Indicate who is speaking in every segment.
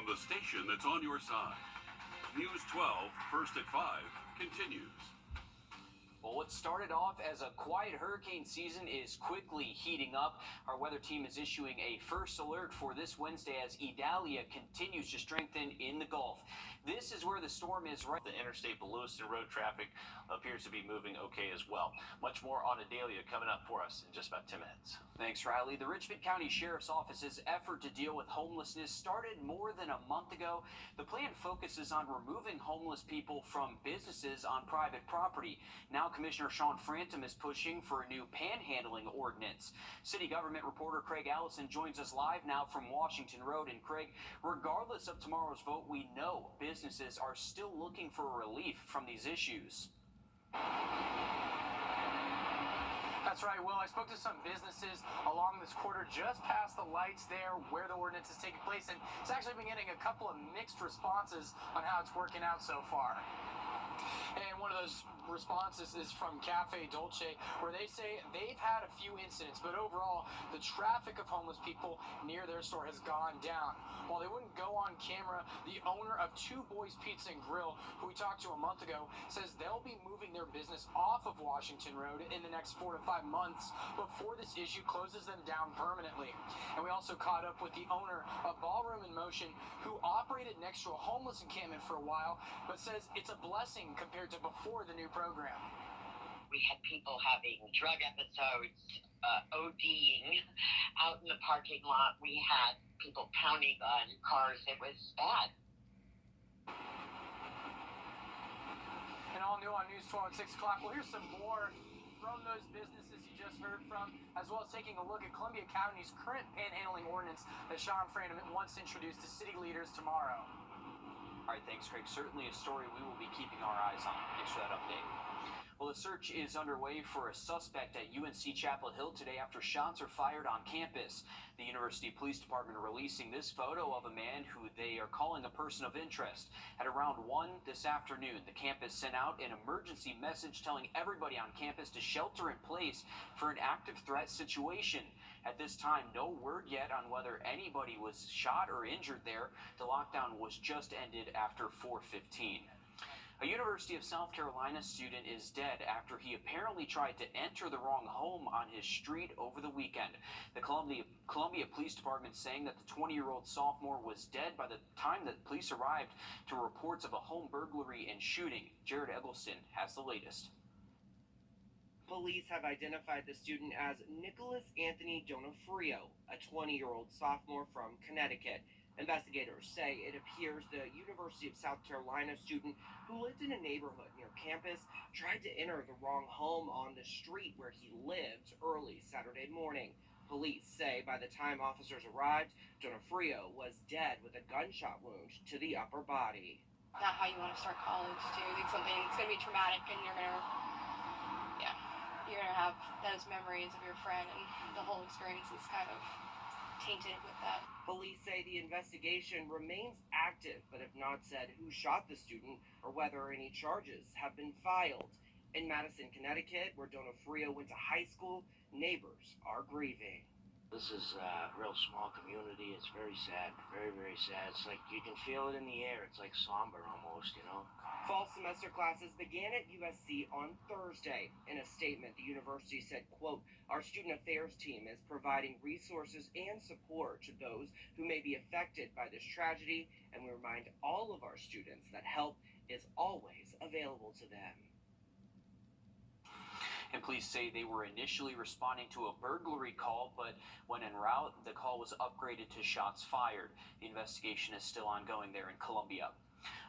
Speaker 1: the station that's on your side. News 12, first at 5, continues.
Speaker 2: Well, what started off as a quiet hurricane season is quickly heating up. Our weather team is issuing a first alert for this Wednesday as Idalia continues to strengthen in the Gulf. This is where the storm is right.
Speaker 3: The interstate Lewiston road traffic appears to be moving okay as well. Much more on Idalia coming up for us in just about 10 minutes.
Speaker 2: Thanks, Riley. The Richmond County Sheriff's Office's effort to deal with homelessness started more than a month ago. The plan focuses on removing homeless people from businesses on private property. Now, Commissioner Sean Frantum is pushing for a new panhandling ordinance. City government reporter Craig Allison joins us live now from Washington Road. And Craig, regardless of tomorrow's vote, we know businesses are still looking for relief from these issues.
Speaker 4: That's right, Will. I spoke to some businesses along this corridor just past the lights there where the ordinance is taking place, and it's actually been getting a couple of mixed responses on how it's working out so far. And one of those responses is from Cafe Dolce, where they say they've had a few incidents, but overall, the traffic of homeless people near their store has gone down. While they wouldn't go on camera, the owner of Two Boys Pizza and Grill, who we talked to a month ago, says they'll be moving their business off of Washington Road in the next 4 to 5 months before this issue closes them down permanently. And we also caught up with the owner of Ballroom in Motion, who operated next to a homeless encampment for a while, but says it's a blessing compared to before the new program.
Speaker 5: We had people having drug episodes, ODing out in the parking lot. We had people pounding on cars. It was bad.
Speaker 4: And all new on News 12 at 6 o'clock. We'll hear some more from those businesses you just heard from, as well as taking a look at Columbia County's current panhandling ordinance that Sean Frantum wants introduced to city leaders tomorrow.
Speaker 2: All right, thanks, Craig. Certainly a story we will be keeping our eyes on. Thanks for that update. Well, the search is underway for a suspect at UNC Chapel Hill today after shots are fired on campus. The University Police Department releasing this photo of a man who they are calling a person of interest. At around 1 this afternoon, the campus sent out an emergency message telling everybody on campus to shelter in place for an active threat situation. At this time, no word yet on whether anybody was shot or injured there. The lockdown was just ended after 4:15. A University of South Carolina student is dead after he apparently tried to enter the wrong home on his street over the weekend. The Columbia Police Department saying that the 20-year-old sophomore was dead by the time that police arrived to reports of a home burglary and shooting. Jared Eggleston has the latest.
Speaker 6: Police have identified the student as Nicholas Anthony Donofrio, a 20-year-old sophomore from Connecticut. Investigators say it appears the University of South Carolina student who lived in a neighborhood near campus tried to enter the wrong home on the street where he lived early Saturday morning. Police say by the time officers arrived, Donofrio was dead with a gunshot wound to the upper body.
Speaker 7: Not how you want to start college, too. I think something that's going to be traumatic, and you're going to have those memories of your friend, and the whole experience is kind of tainted with that.
Speaker 6: Police say the investigation remains active, but have not said who shot the student or whether any charges have been filed. In Madison, Connecticut, where Donofrio went to high school, neighbors are grieving.
Speaker 8: This is a real small community. It's very sad, very, very sad. It's like you can feel it in the air. It's like somber almost, you know.
Speaker 6: Fall semester classes began at USC on Thursday. In a statement, the university said, quote, "Our student affairs team is providing resources and support to those who may be affected by this tragedy, and we remind all of our students that help is always available to them."
Speaker 2: And police say they were initially responding to a burglary call, but when en route, the call was upgraded to shots fired. The investigation is still ongoing there in Columbia.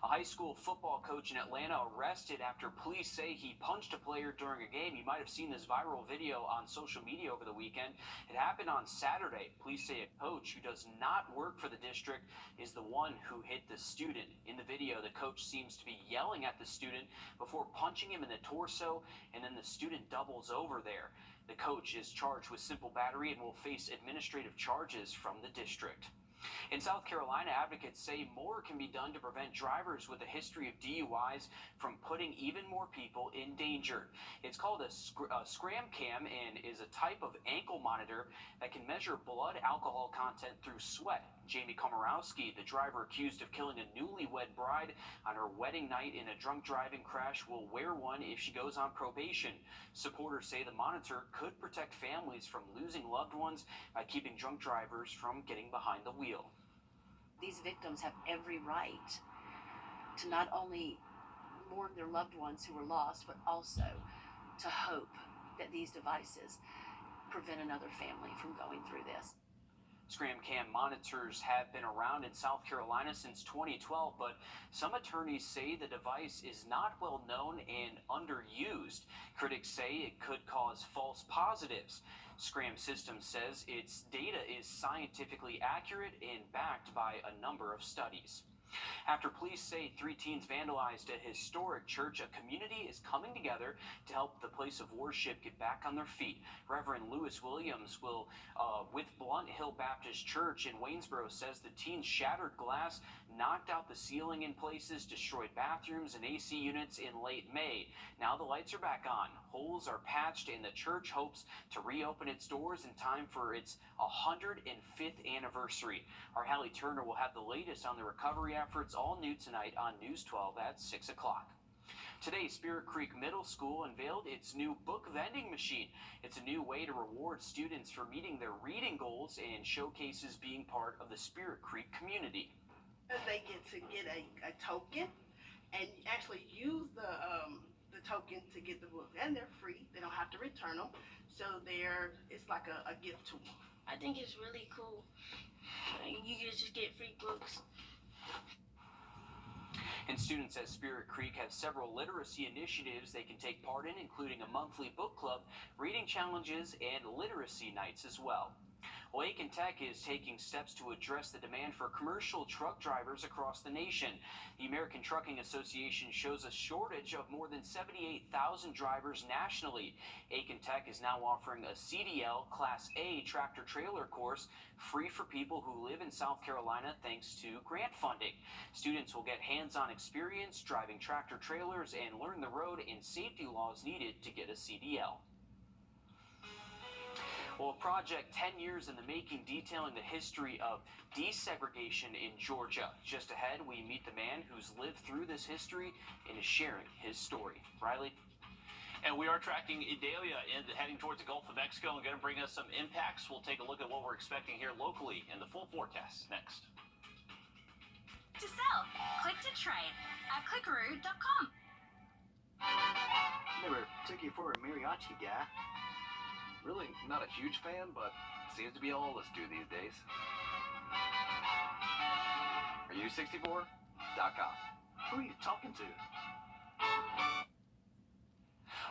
Speaker 2: A high school football coach in Atlanta arrested after police say he punched a player during a game. You might have seen this viral video on social media over the weekend. It happened on Saturday. Police say a coach who does not work for the district is the one who hit the student. In the video, the coach seems to be yelling at the student before punching him in the torso, and then the student doubles over there. The coach is charged with simple battery and will face administrative charges from the district. In South Carolina, advocates say more can be done to prevent drivers with a history of DUIs from putting even more people in danger. It's called a scram cam and is a type of ankle monitor that can measure blood alcohol content through sweat. Jamie Komorowski, the driver accused of killing a newlywed bride on her wedding night in a drunk driving crash, will wear one if she goes on probation. Supporters say the monitor could protect families from losing loved ones by keeping drunk drivers from getting behind the wheel.
Speaker 9: These victims have every right to not only mourn their loved ones who were lost, but also to hope that these devices prevent another family from going through this.
Speaker 2: Scram cam monitors have been around in South Carolina since 2012, but some attorneys say the device is not well known and underused. Critics say it could cause false positives. Scram Systems says its data is scientifically accurate and backed by a number of studies. After police say 3 teens vandalized a historic church, a community is coming together to help the place of worship get back on their feet. Reverend Lewis Williams with Blunt Hill Baptist Church in Waynesboro, says the teens shattered glass, knocked out the ceiling in places, destroyed bathrooms and AC units in late May. Now the lights are back on, holes are patched, and the church hopes to reopen its doors in time for its 105th anniversary. Our Hallie Turner will have the latest on the recovery efforts, all new tonight on News 12 at 6 o'clock. Today, Spirit Creek Middle School unveiled its new book vending machine. It's a new way to reward students for meeting their reading goals and showcases being part of the Spirit Creek community.
Speaker 10: They get to get a token and actually use the token to get the book, and they're free. They don't have to return them, so it's like a gift to them.
Speaker 11: I think it's really cool. You can just get free books.
Speaker 2: And students at Spirit Creek have several literacy initiatives they can take part in, including a monthly book club, reading challenges, and literacy nights as well. Well, Aiken Tech is taking steps to address the demand for commercial truck drivers across the nation. The American Trucking Association shows a shortage of more than 78,000 drivers nationally. Aiken Tech is now offering a CDL Class A tractor-trailer course free for people who live in South Carolina thanks to grant funding. Students will get hands-on experience driving tractor-trailers and learn the road and safety laws needed to get a CDL. Well, a project 10 years in the making detailing the history of desegregation in Georgia. Just ahead, we meet the man who's lived through this history and is sharing his story. Riley?
Speaker 3: And we are tracking Idalia and heading towards the Gulf of Mexico and going to bring us some impacts. We'll take a look at what we're expecting here locally in the full forecast next.
Speaker 12: To sell, click to trade at clickaroo.com.
Speaker 13: Never took you for a mariachi guy. Really not a huge fan, but seems to be all let's do these days. Are64.com.
Speaker 3: Who are you talking to?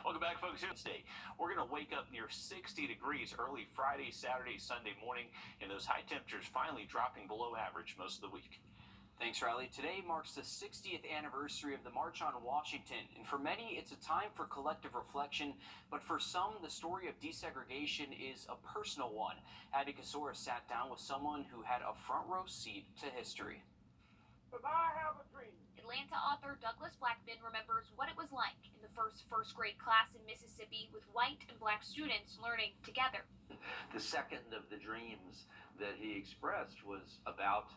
Speaker 3: Welcome back, folks. Here today, we're going to wake up near 60 degrees early Friday, Saturday, Sunday morning, and those high temperatures finally dropping below average most of the week.
Speaker 2: Thanks, Riley. Today marks the 60th anniversary of the March on Washington, and for many, it's a time for collective reflection, but for some, the story of desegregation is a personal one. Abby Kasora sat down with someone who had a front row seat to history.
Speaker 14: But I have a dream.
Speaker 12: Atlanta author Douglas Blackman remembers what it was like in the first grade class in Mississippi with white and black students learning together.
Speaker 15: The second of the dreams that he expressed was about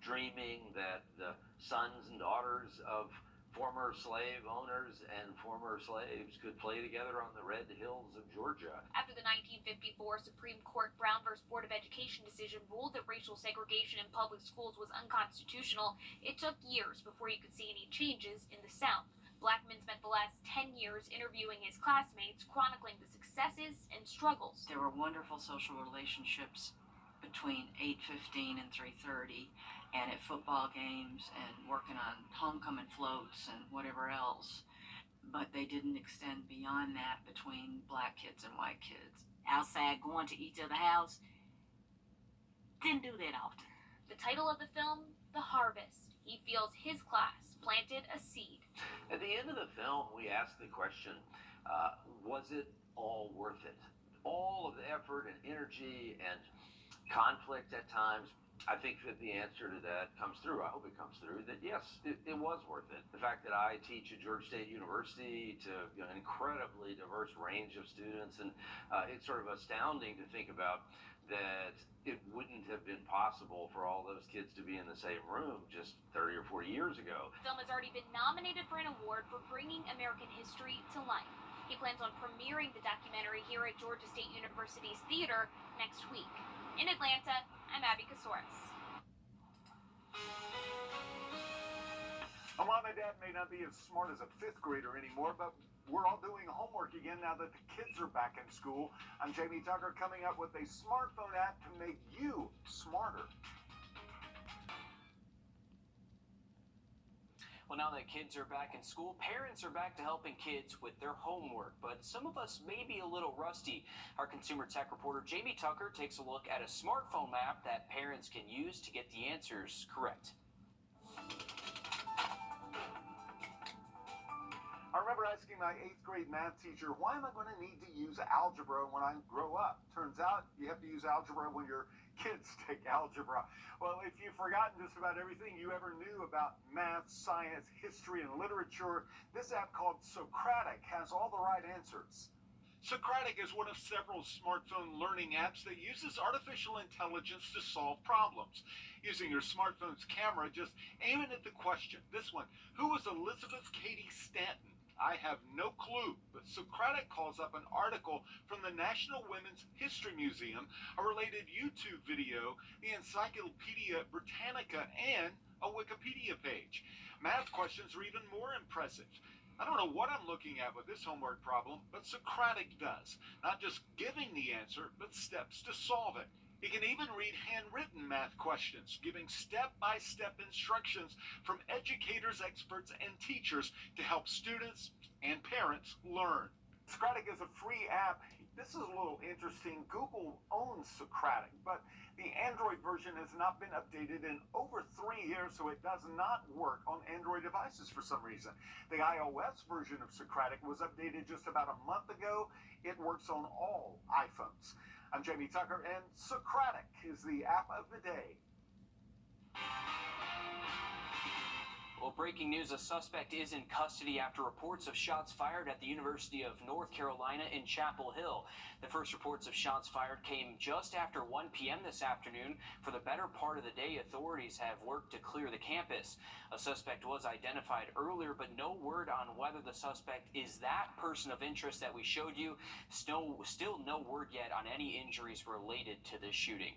Speaker 15: dreaming that the sons and daughters of former slave owners and former slaves could play together on the red hills of Georgia.
Speaker 12: After the 1954 Supreme Court Brown v. Board of Education decision ruled that racial segregation in public schools was unconstitutional, it took years before you could see any changes in the South. Blackman spent the last 10 years interviewing his classmates, chronicling the successes and struggles.
Speaker 16: There were wonderful social relationships between 8:15 and 3:30, and at football games and working on homecoming floats and whatever else. But they didn't extend beyond that between black kids and white kids.
Speaker 17: Outside going to each other's house, didn't do that often.
Speaker 12: The title of the film, The Harvest. He feels his class planted a seed.
Speaker 15: At the end of the film, we asked the question, was it all worth it? All of the effort and energy and conflict at times, I think that the answer to that comes through. I hope it comes through that yes, it was worth it. The fact that I teach at Georgia State University to an incredibly diverse range of students, and it's sort of astounding to think about that it wouldn't have been possible for all those kids to be in the same room just 30 or 40 years ago.
Speaker 12: The film has already been nominated for an award for bringing American history to life. He plans on premiering the documentary here at Georgia State University's theater next week. In Atlanta, I'm Abby Kasouris.
Speaker 18: A mom and dad may not be as smart as a fifth grader anymore, but we're all doing homework again now that the kids are back in school. I'm Jamie Tucker, coming up with a smartphone app to make you smarter.
Speaker 2: Well, now that kids are back in school, parents are back to helping kids with their homework, but some of us may be a little rusty. Our consumer tech reporter Jamie Tucker takes a look at a smartphone app that parents can use to get the answers correct.
Speaker 18: I remember asking my 8th grade math teacher, why am I going to need to use algebra when I grow up? Turns out you have to use algebra when your kids take algebra. Well, if you've forgotten just about everything you ever knew about math, science, history, and literature, this app called Socratic has all the right answers. Socratic is one of several smartphone learning apps that uses artificial intelligence to solve problems. Using your smartphone's camera, just aim it at the question. This one, who was Elizabeth Cady Stanton? I have no clue, but Socratic calls up an article from the National Women's History Museum, a related YouTube video, the Encyclopedia Britannica, and a Wikipedia page. Math questions are even more impressive. I don't know what I'm looking at with this homework problem, but Socratic does. Not just giving the answer, but steps to solve it. It can even read handwritten math questions, giving step-by-step instructions from educators, experts, and teachers to help students and parents learn. Socratic is a free app. This is a little interesting. Google owns Socratic, but the Android version has not been updated in over 3 years, so it does not work on Android devices for some reason. The iOS version of Socratic was updated just about a month ago. It works on all iPhones. I'm Jamie Tucker, and Socratic is the app of the day.
Speaker 2: Well, breaking news, a suspect is in custody after reports of shots fired at the University of North Carolina in Chapel Hill. The first reports of shots fired came just after 1 p.m. this afternoon. For the better part of the day, authorities have worked to clear the campus. A suspect was identified earlier, but no word on whether the suspect is that person of interest that we showed you. Still no word yet on any injuries related to this shooting.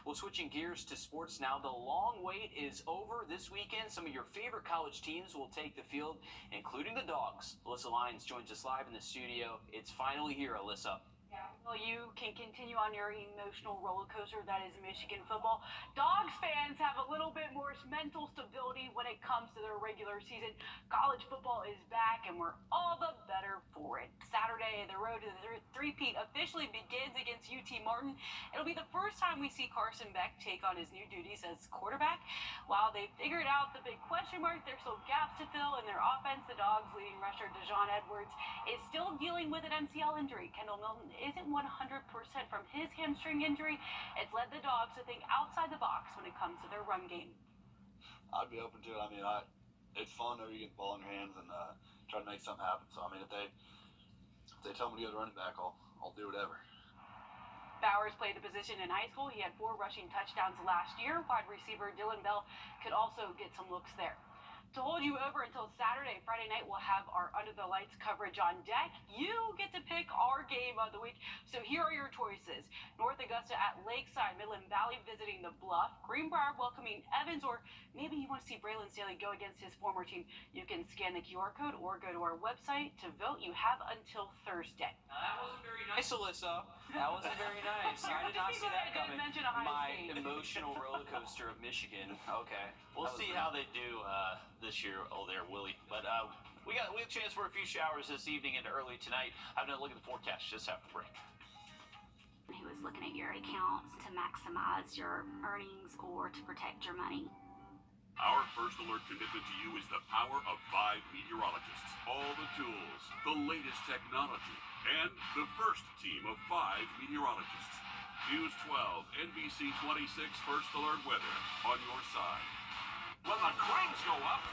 Speaker 2: Well, switching gears to sports now, the long wait is over. This weekend, some of your favorite college teams will take the field, including the Dogs. Alyssa Lyons joins us live in the studio. It's finally here, Alyssa.
Speaker 19: Yeah, well, you can continue on your emotional roller coaster that is Michigan football. Dogs fans have a little bit more mental stability when it comes to their regular season. College football is back, and we're all the better for it. Saturday, the road to the three-peat officially begins against UT Martin. It'll be the first time we see Carson Beck take on his new duties as quarterback. While they figured out the big question mark, there's still gaps to fill in their offense. The Dogs' leading rusher, Dejon Edwards, is still dealing with an MCL injury. Kendall Milton isn't 100% from his hamstring injury. It's led the Dogs to think outside the box when it comes to their run game.
Speaker 20: I'd be open to it. I mean, it's fun whenever you get the ball in your hands and try to make something happen. So, I mean, if they tell me to go to running back, I'll do whatever.
Speaker 19: Bowers played the position in high school. He had 4 rushing touchdowns last year. Wide receiver Dylan Bell could also get some looks there. To hold you over until Saturday, Friday night, we'll have our Under the Lights coverage on deck. You get to pick our game of the week. So here are your choices. North Augusta at Lakeside, Midland Valley visiting the Bluff, Greenbrier welcoming Evans, or maybe you want to see Braylon Staley go against his former team. You can scan the QR code or go to our website to vote. You have until Thursday.
Speaker 2: That wasn't very nice, Alyssa. That wasn't very nice. I did not see that coming. My emotional roller coaster of Michigan. Okay.
Speaker 3: We'll see how they do this year. Oh, there, Willie. But we have a chance for a few showers this evening and early tonight. I'm going to look at the forecast just after the break.
Speaker 21: Who is looking at your accounts to maximize your earnings or to protect your money.
Speaker 1: Our first alert commitment to you is the power of 5 meteorologists. All the tools, the latest technology, and the first team of 5 meteorologists. News 12, NBC 26 First Alert Weather on your side.
Speaker 5: When the cranes go up,